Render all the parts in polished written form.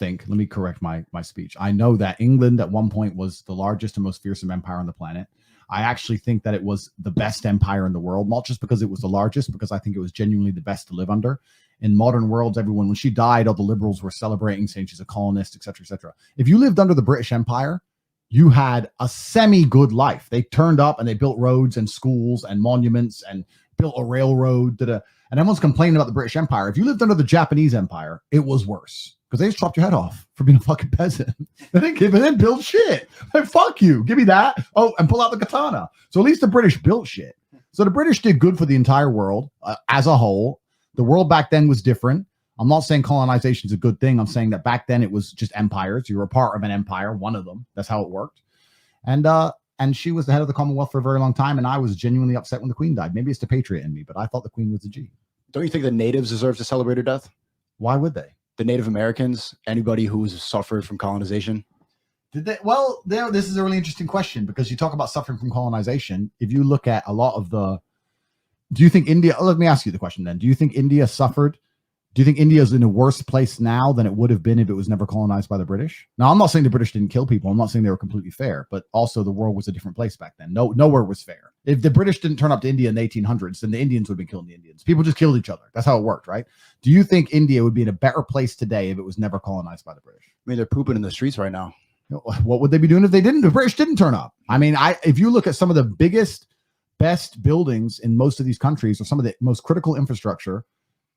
think, let me correct my speech. I know that England at one point was the largest and most fearsome empire on the planet. I actually think that it was the best empire in the world, not just because it was the largest, because I think it was genuinely the best to live under. In modern worlds, everyone, when she died, all the liberals were celebrating, saying she's a colonist, etc., etc. If you lived under the British Empire, you had a semi-good life. They turned up and they built roads and schools and monuments and built a railroad. And everyone's complaining about the British Empire. If you lived under the Japanese Empire, it was worse. Because they just chopped your head off for being a fucking peasant. They didn't build shit. Like, fuck you. Give me that. Oh, and pull out the katana. So at least the British built shit. So the British did good for the entire world as a whole. The world back then was different. I'm not saying colonization is a good thing. I'm saying that back then it was just empires. You were a part of an empire, one of them. That's how it worked. And she was the head of the Commonwealth for a very long time. And I was genuinely upset when the Queen died. Maybe it's the patriot in me, but I thought the Queen was a G. Don't you think the natives deserve to celebrate her death? Why would they? The Native Americans, anybody who's suffered from colonization? Did they? Well, this is a really interesting question because you talk about suffering from colonization. If you look at a lot of do you think India, let me ask you the question then. Do you think India suffered? Do you think India is in a worse place now than it would have been if it was never colonized by the British? Now, I'm not saying the British didn't kill people. I'm not saying they were completely fair, but also the world was a different place back then. Nowhere was fair. If the British didn't turn up to India in the 1800s, then the Indians would have been killing the Indians. People just killed each other. That's how it worked, right? Do you think India would be in a better place today if it was never colonized by the British? I mean, they're pooping in the streets right now. What would they be doing if they didn't? The British didn't turn up. I mean, if you look at some of the biggest, best buildings in most of these countries or some of the most critical infrastructure,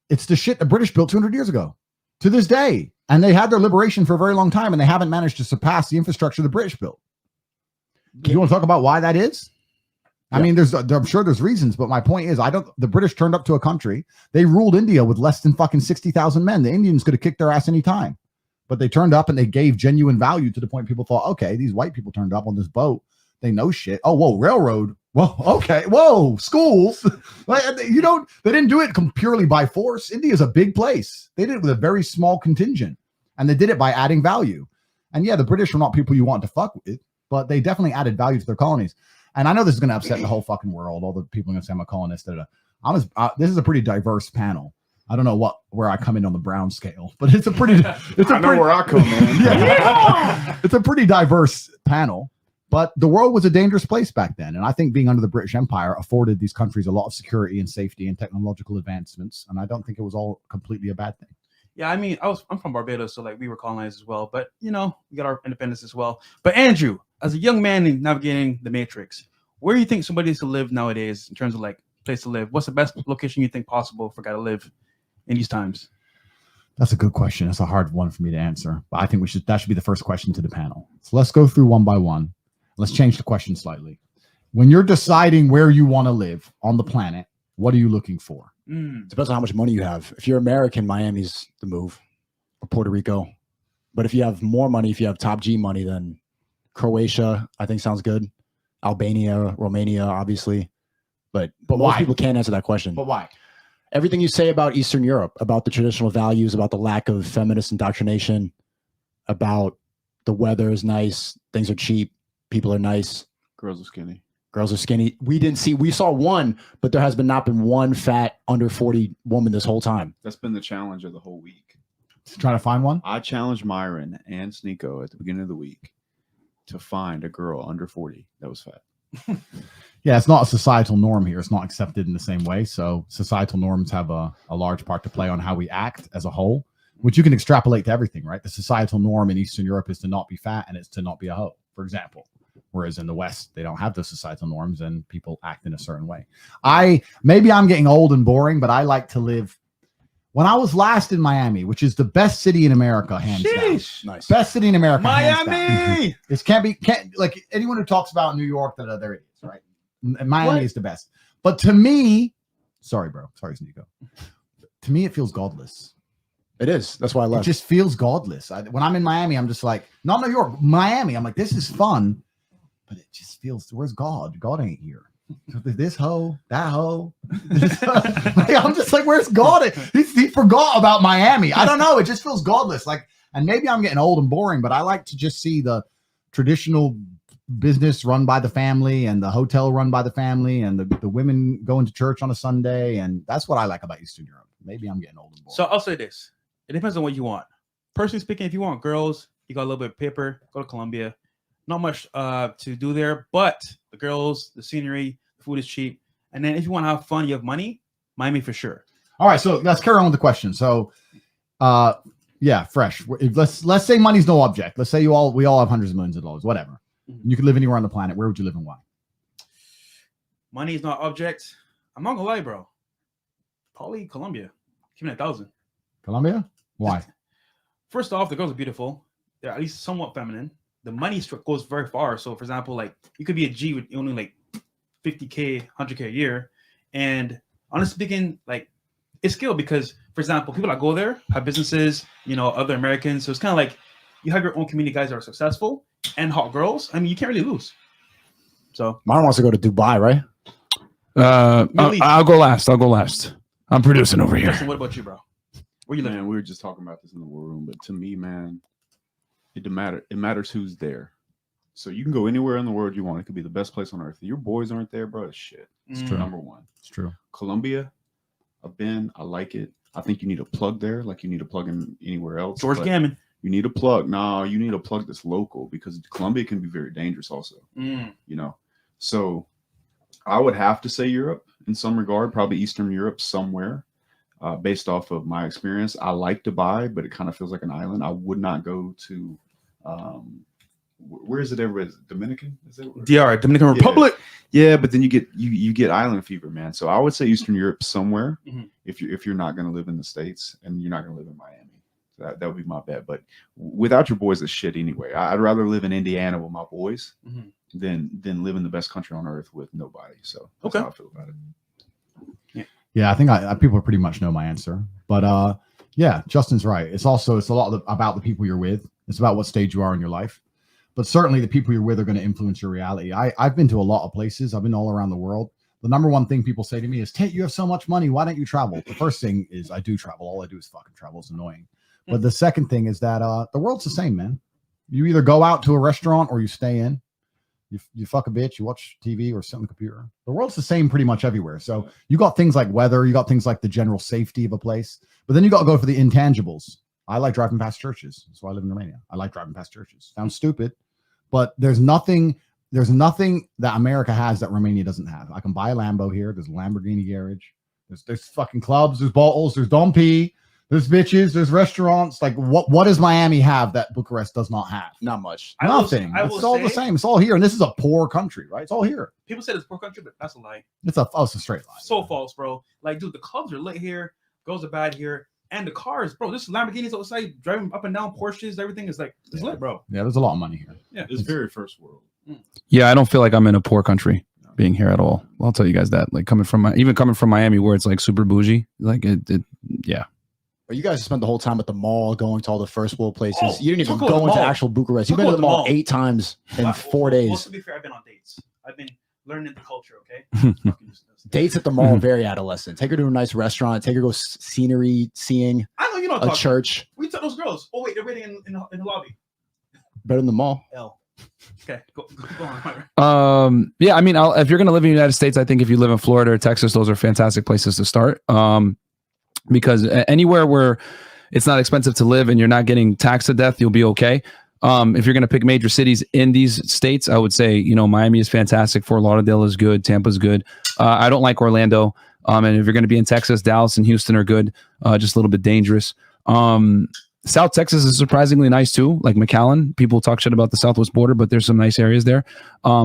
it's the shit the British built 200 years ago to this day. And they had their liberation for a very long time and they haven't managed to surpass the infrastructure the British built. Do you want to talk about why that is? Yeah. I mean, I'm sure there's reasons, but my point is, the British turned up to a country. They ruled India with less than fucking 60,000 men. The Indians could have kicked their ass any time, but they turned up and they gave genuine value to the point people thought, okay, these white people turned up on this boat. They know shit. Oh, whoa, railroad. Well, okay. Whoa, schools. They didn't do it purely by force. India is a big place. They did it with a very small contingent and they did it by adding value. And yeah, the British are not people you want to fuck with, but they definitely added value to their colonies. And I know this is going to upset the whole fucking world. All the people are going to say I'm a colonist. This is a pretty diverse panel. I don't know where I come in on the Brown scale, but it's a pretty. I know where I come in. Yeah. It's a pretty diverse panel. But the world was a dangerous place back then. And I think being under the British Empire afforded these countries a lot of security and safety and technological advancements. And I don't think it was all completely a bad thing. Yeah, I mean, I'm from Barbados, so we were colonized as well. But, we got our independence as well. But Andrew, as a young man navigating the Matrix, where do you think somebody should live nowadays in terms of place to live? What's the best location you think possible for a guy to live in these times? That's a good question. It's a hard one for me to answer. But I think that should be the first question to the panel. So let's go through one by one. Let's change the question slightly. When you're deciding where you want to live on the planet, what are you looking for? Depends on how much money you have. If you're American, Miami's the move, or Puerto Rico. But if you have more money, if you have top G money, then Croatia, I think sounds good. Albania, Romania, obviously. But most people can't answer that question. But why? Everything you say about Eastern Europe, about the traditional values, about the lack of feminist indoctrination, about the weather is nice, things are cheap, people are nice. Girls are skinny. We saw one, but there has not been one fat under 40 woman this whole time. That's been the challenge of the whole week. Trying to find one? I challenged Myron and Sneeko at the beginning of the week to find a girl under 40 that was fat. Yeah, it's not a societal norm here. It's not accepted in the same way. So societal norms have a large part to play on how we act as a whole, which you can extrapolate to everything, right? The societal norm in Eastern Europe is to not be fat and it's to not be a hoe, for example. Whereas in the West, they don't have those societal norms and people act in a certain way. Maybe I'm getting old and boring, but I like to live. When I was last in Miami, which is the best city in America, hands down. Nice. Best city in America, Miami! This can't like anyone who talks about New York, they're idiots, right? Miami is the best. But to me, sorry, bro. Sorry, Sneeko. To me, it feels godless. It is. That's why I love it. It just feels godless. When I'm in Miami, I'm just like, not New York, Miami. I'm like, this is fun. But it just feels, where's God? God ain't here. This hoe, that hoe. I'm just like, where's God? He forgot about Miami. I don't know. It just feels godless. And maybe I'm getting old and boring, but I like to just see the traditional business run by the family and the hotel run by the family and the women going to church on a Sunday. And that's what I like about Eastern Europe. Maybe I'm getting old and boring. So I'll say this. It depends on what you want. personally speaking, if you want girls, you got a little bit of paper, go to Colombia. Not much to do there, but the girls, the scenery, the food is cheap. And then if you want to have fun, you have money, Miami for sure. All right, so let's carry on with the question. So, yeah, fresh. Let's say money's no object. Let's say we all have hundreds of millions of dollars, whatever. Mhm. You could live anywhere on the planet. Where would you live and why? Money is not object. I'm not gonna lie, bro. Probably Colombia. Give me 1,000. Colombia? Why? First off, the girls are beautiful. They're at least somewhat feminine. The money goes very far. So, for example, like you could be a G with only like 50K, 100K a year. And honestly speaking, like it's skill because, for example, people that go there have businesses, other Americans. So it's kind of like you have your own community guys that are successful and hot girls. I mean, you can't really lose. So Mine wants to go to Dubai, right? I'll go last. I'm producing over here. Justin, what about you, bro? Where you living? Man, we were just talking about this in the war room, but to me, man, it matters who's there. So you can go anywhere in the world you want. It could be the best place on earth. If your boys aren't there, bro, it's shit. It's true. Number one. It's true. Colombia, I've been. I like it. I think you need a plug there, like you need a plug in anywhere else. George but Gammon. You need a plug. No, you need a plug that's local because Colombia can be very dangerous also. So I would have to say Europe in some regard, probably Eastern Europe somewhere. Based off of my experience, I like Dubai, but it kind of feels like an island. I would not go to where is it? Everybody, Dominican? Is it DR, Dominican Republic? Yeah, but then you get island fever, man. So I would say Eastern Europe somewhere. Mhm. If you're not going to live in the States and you're not going to live in Miami, that would be my bet. But without your boys, it's shit anyway. I'd rather live in Indiana with my boys Mhm. than live in the best country on earth with nobody. So that's Okay. how I feel about it. Yeah, I think people pretty much know my answer. But yeah, Justin's right. It's a lot about the people you're with. It's about what stage you are in your life. But certainly the people you're with are going to influence your reality. I've been to a lot of places. I've been all around the world. The number one thing people say to me is, Tate, you have so much money. Why don't you travel? The first thing is I do travel. All I do is fucking travel. It's annoying. But the second thing is that the world's the same, man. You either go out to a restaurant or you stay in. You fuck a bitch, you watch TV or sit on the computer. The world's the same pretty much everywhere. So you got things like weather, you got things like the general safety of a place, but then you got to go for the intangibles. I like driving past churches. That's why I live in Romania. I like driving past churches. Sounds stupid, but there's nothing that America has that Romania doesn't have. I can buy a Lambo here. There's a Lamborghini garage. There's fucking clubs. There's bottles. There's Dom P. There's bitches. There's restaurants. Like what does Miami have that Bucharest does not have? Not much. Nothing. It's all the same. It's all here, and this is a poor country, right? It's all here. People say it's a poor country, but that's a lie. It's a straight lie. So false, bro. Like, dude, the clubs are lit here, girls are bad here, and the cars, bro. This Lamborghinis outside driving up and down, Porsches, everything is like it's lit, bro. Yeah, there's a lot of money here. Yeah, It's very first world. Yeah, I don't feel like I'm in a poor country being here at all. Well, I'll tell you guys that. Like coming from Miami, where it's like super bougie, like yeah. But you guys spent the whole time at the mall, going to all the first world places. Oh, You didn't even took over go the into mall. actual Bucharest. You've Took been to over the the mall mall. 8 times in 4 days. Well, to be fair, I've been on dates. I've been learning the culture. Okay. Dates at the mall are very adolescent. Take her to a nice restaurant. Take her to go scenery seeing, I know you know. a church. We took those girls. Oh wait, they're waiting in the lobby. Better than the mall. L. Okay, go on. Yeah, I mean, if you're going to live in the United States, I think if you live in Florida or Texas, those are fantastic places to start. Because anywhere where it's not expensive to live and you're not getting taxed to death, you'll be okay. If you're going to pick major cities in these states, I would say, Miami is fantastic. Fort Lauderdale is good. Tampa's good. I don't like Orlando. And if you're going to be in Texas, Dallas and Houston are good. Just a little bit dangerous. South Texas is surprisingly nice too. Like McAllen, people talk shit about the Southwest border, but there's some nice areas there.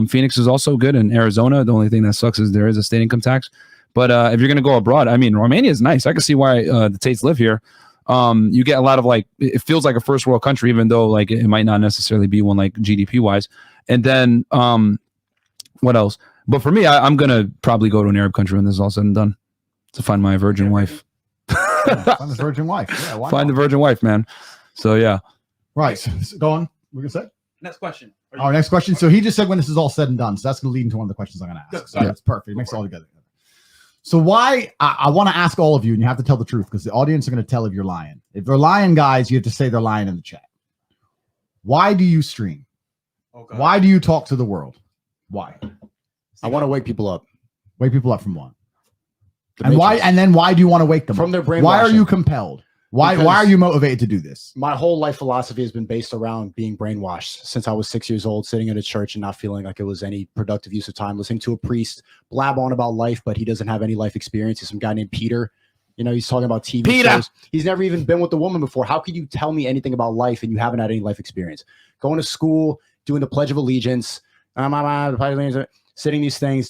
Phoenix is also good. And Arizona, the only thing that sucks is there is a state income tax. But if you're going to go abroad, I mean, Romania is nice. I can see why the Tates live here. You get a lot of it feels like a first world country, even though like it might not necessarily be one like GDP wise. And then what else? But for me, I'm going to probably go to an Arab country when this is all said and done to find my virgin wife. Yeah, find the virgin wife. Yeah, why Find not? the virgin wife, man. So yeah. Right. So go on. We're gonna say Next question. our next question. So he just said when this is all said and done. So that's gonna lead into one of the questions I'm gonna ask. Good. So that's perfect. It makes it all together. So why I want to ask all of you, and you have to tell the truth because the audience are going to tell if you're lying. If they're lying, guys, you have to say they're lying in the chat. Why do you stream? Oh, God. Why do you talk to the world? Why? I want to wake people up. Wake people up from what? The And why? Matrix. And then why do you want to wake them From up? their Why are brainwashing. you compelled? Why Because are you motivated to do this? my whole life philosophy has been based around being brainwashed since I was 6 years old, sitting in a church and not feeling like it was any productive use of time, listening to a priest blab on about life, but he doesn't have any life experience. He's some guy named Peter. You know, he's talking about TV Peter. shows. He's never even been with a woman before. How could you tell me anything about life and you haven't had any life experience? Going to school, doing the Pledge of Allegiance, sitting these things,